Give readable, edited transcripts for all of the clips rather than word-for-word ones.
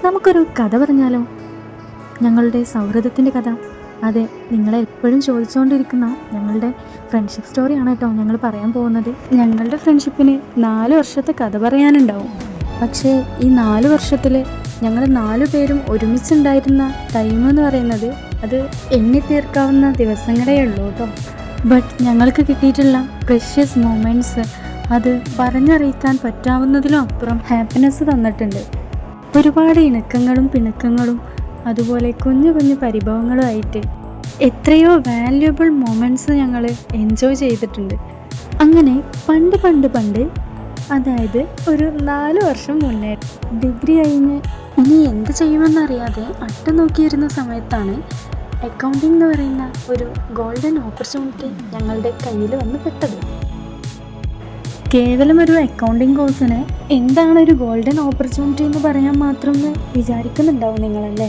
നമുക്കൊരു കഥ പറഞ്ഞാലോ? ഞങ്ങളുടെ സൗഹൃദത്തിൻ്റെ കഥ. അതെ, നിങ്ങളെ എപ്പോഴും ചോദിച്ചുകൊണ്ടിരിക്കുന്ന ഞങ്ങളുടെ ഫ്രണ്ട്ഷിപ്പ് സ്റ്റോറിയാണ് കേട്ടോ ഞങ്ങൾ പറയാൻ പോകുന്നത്. ഞങ്ങളുടെ ഫ്രണ്ട്ഷിപ്പിന് 4 വർഷത്തെ കഥ പറയാനുണ്ടാവും. പക്ഷേ ഈ 4 വർഷത്തിൽ ഞങ്ങൾ 4 പേരും ഒരുമിച്ചുണ്ടായിരുന്ന ടൈം എന്ന് പറയുന്നത് അത് എണ്ണി തീർക്കാവുന്ന ദിവസങ്ങളേ ഉള്ളൂ കേട്ടോ. ബട്ട് ഞങ്ങൾക്ക് കിട്ടിയിട്ടുള്ള പ്രഷ്യസ് മൊമെൻറ്റ്സ് അത് പറഞ്ഞറിയിക്കാൻ പറ്റാവുന്നതിലും അപ്പുറം ഹാപ്പിനെസ് തന്നിട്ടുണ്ട്. ഒരുപാട് ഇണക്കങ്ങളും പിണക്കങ്ങളും അതുപോലെ കുഞ്ഞു കുഞ്ഞു പരിഭവങ്ങളുമായിട്ട് എത്രയോ വാല്യുബിൾ മൊമെൻറ്റ്സ് ഞങ്ങൾ എൻജോയ് ചെയ്തിട്ടുണ്ട്. അങ്ങനെ പണ്ട് അതായത് ഒരു 4 വർഷം മുന്നേ ഡിഗ്രി കഴിഞ്ഞ് ഇനി എന്ത് ചെയ്യുമെന്നറിയാതെ നോക്കിയിരുന്ന സമയത്താണ് അക്കൗണ്ടിംഗ് എന്ന് പറയുന്ന ഒരു ഗോൾഡൻ ഓപ്പർച്യൂണിറ്റി ഞങ്ങളുടെ കയ്യിൽ വന്ന് പെട്ടത്. കേവലം ഒരു അക്കൗണ്ടിങ് കോഴ്സിന് എന്താണ് ഒരു ഗോൾഡൻ ഓപ്പർച്യൂണിറ്റി എന്ന് പറയാൻ മാത്രം വിചാരിക്കുന്നുണ്ടാവും നിങ്ങളല്ലേ.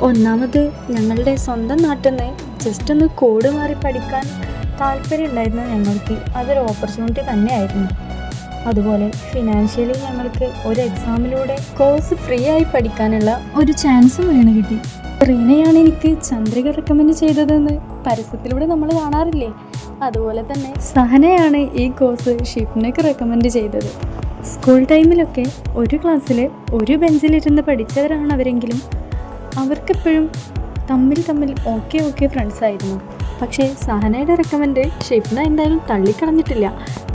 ഒന്നാമത് ഞങ്ങളുടെ സ്വന്തം നാട്ടിൽ നിന്ന് ജസ്റ്റ് ഒന്ന് കോഡ് മാറി പഠിക്കാൻ താല്പര്യം ഉണ്ടായിരുന്നു ഞങ്ങൾക്ക്. അതൊരു ഓപ്പർച്യൂണിറ്റി തന്നെയായിരുന്നു. അതുപോലെ ഫിനാൻഷ്യലി ഞങ്ങൾക്ക് ഒരു എക്സാമിലൂടെ കോഴ്സ് ഫ്രീ ആയി പഠിക്കാനുള്ള ഒരു ചാൻസും വീണ് കിട്ടി. റീനയാണ് എനിക്ക് ചന്ദ്രിക റെക്കമെൻഡ് ചെയ്തതെന്ന് പരസ്യത്തിലൂടെ നമ്മൾ കാണാറില്ലേ, അതുപോലെ തന്നെ സഹനയാണ് ഈ കോഴ്സ് ഷിഫ്നക്ക് റെക്കമെൻഡ് ചെയ്തത്. സ്കൂൾ ടൈമിലൊക്കെ ഒരു ക്ലാസ്സിൽ ഒരു ബെഞ്ചിലിരുന്ന് പഠിച്ചവരാണ് അവരെങ്കിലും അവർക്കെപ്പോഴും തമ്മിൽ ഓക്കെ ഫ്രണ്ട്സ് ആയിരുന്നു. പക്ഷേ സഹനയുടെ റെക്കമെൻഡ് ഷിഫ്ന എന്തായാലും തള്ളിക്കളഞ്ഞിട്ടില്ല.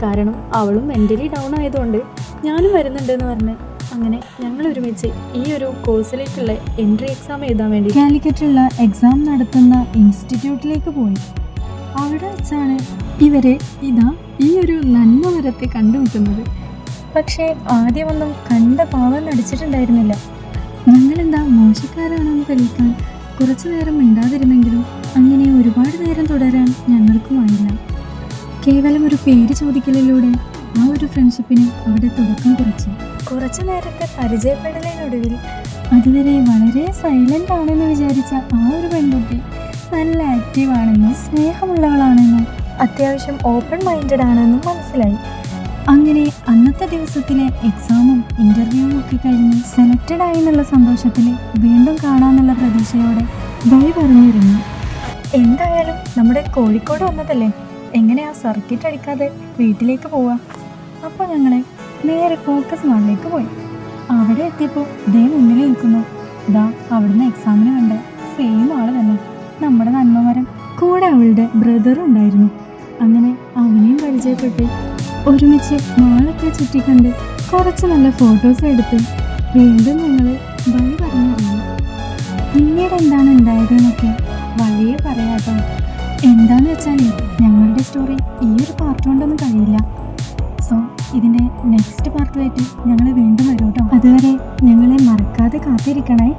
കാരണം അവളും മെൻ്റലി ഡൗൺ ആയതുകൊണ്ട് ഞാനും വരുന്നുണ്ടെന്ന് പറഞ്ഞ് അങ്ങനെ ഞങ്ങൾ ഒരുമിച്ച് ഈ ഒരു കോഴ്സിലേക്കുള്ള എൻട്രി എക്സാം എഴുതാൻ വേണ്ടി കാലിക്കറ്റുള്ള എക്സാം നടത്തുന്ന ഇൻസ്റ്റിറ്റ്യൂട്ടിലേക്ക് പോയി. അവിടെ വെച്ചാണ് ഇവരെ ഈ ഒരു നന്മ വരത്തെ കണ്ടുമുട്ടുന്നത്. പക്ഷേ ആദ്യമൊന്നും കണ്ട പാവം നടിച്ചിട്ടുണ്ടായിരുന്നില്ല. ഞങ്ങളെന്താ മോശക്കാരാണെന്ന് തെളിയിക്കാൻ കുറച്ചു നേരം മിണ്ടാതിരുന്നെങ്കിലും അങ്ങനെ ഒരുപാട് നേരം തുടരാൻ ഞങ്ങൾക്കുമായില്ല. കേവലം ഒരു പേര് ചോദിക്കലിലൂടെ ആ ഒരു ഫ്രണ്ട്ഷിപ്പിന് അവിടെ തുടക്കം കുറിച്ചു. കുറച്ചു നേരത്തെ പരിചയപ്പെടലിനൊടുവിൽ അതുവരെ വളരെ സൈലൻ്റ് ആണെന്ന് വിചാരിച്ച ആ ഒരു പെൺകുട്ടി നല്ല ആക്റ്റീവാണെന്നും സ്നേഹമുള്ളവളാണെന്നും അത്യാവശ്യം ഓപ്പൺ മൈൻഡഡ് ആണെന്നും മനസ്സിലായി. അങ്ങനെ അന്നത്തെ ദിവസത്തിലെ എക്സാമും ഇൻ്റർവ്യൂവും ഒക്കെ കഴിഞ്ഞ് സെലക്റ്റഡ് ആയി എന്നുള്ള സന്തോഷത്തിൽ വീണ്ടും കാണാമെന്നുള്ള പ്രതീക്ഷയോടെ ബൈ പറഞ്ഞിരുന്നു. എന്തായാലും നമ്മുടെ കോഴിക്കോട് വന്നതല്ലേ, എങ്ങനെയാ സർക്കിറ്റ് അടിക്കാതെ വീട്ടിലേക്ക് പോവാം. അപ്പോൾ ഞങ്ങൾ നേരെ ഫോക്കസ് മാളിലേക്ക് പോയി. അവിടെ എത്തിയപ്പോൾ മുന്നിൽ നിൽക്കുന്നു. അവിടുന്ന് എക്സാമിന് കണ്ട സെയിം ആള് തന്നെ, നമ്മുടെ നന്മമരം. കൂടെ അവളുടെ ബ്രദറും ഉണ്ടായിരുന്നു. അങ്ങനെ അവനെയും പരിചയപ്പെട്ട് ഒരുമിച്ച് മാളൊക്കെ ചുറ്റിക്കണ്ട് കുറച്ച് നല്ല ഫോട്ടോസ് എടുത്ത് വീണ്ടും ഞങ്ങൾ ബൈ പറഞ്ഞിരുന്നു. പിന്നീട് എന്താണ് ഉണ്ടായതെന്നൊക്കെ വഴിയെ പറയാട്ടോ. എന്താന്ന് വെച്ചാൽ ഞങ്ങളുടെ സ്റ്റോറി ഈ ഒരു പാർട്ട് കൊണ്ടൊന്നും കഴിയില്ല. സോ ഇതിൻ്റെ നെക്സ്റ്റ് പാർട്ടുമായിട്ട് ഞങ്ങൾ വീണ്ടും വരും കേട്ടോ. അതുവരെ ഞങ്ങളെ മറക്കാതെ കാത്തിരിക്കണേ.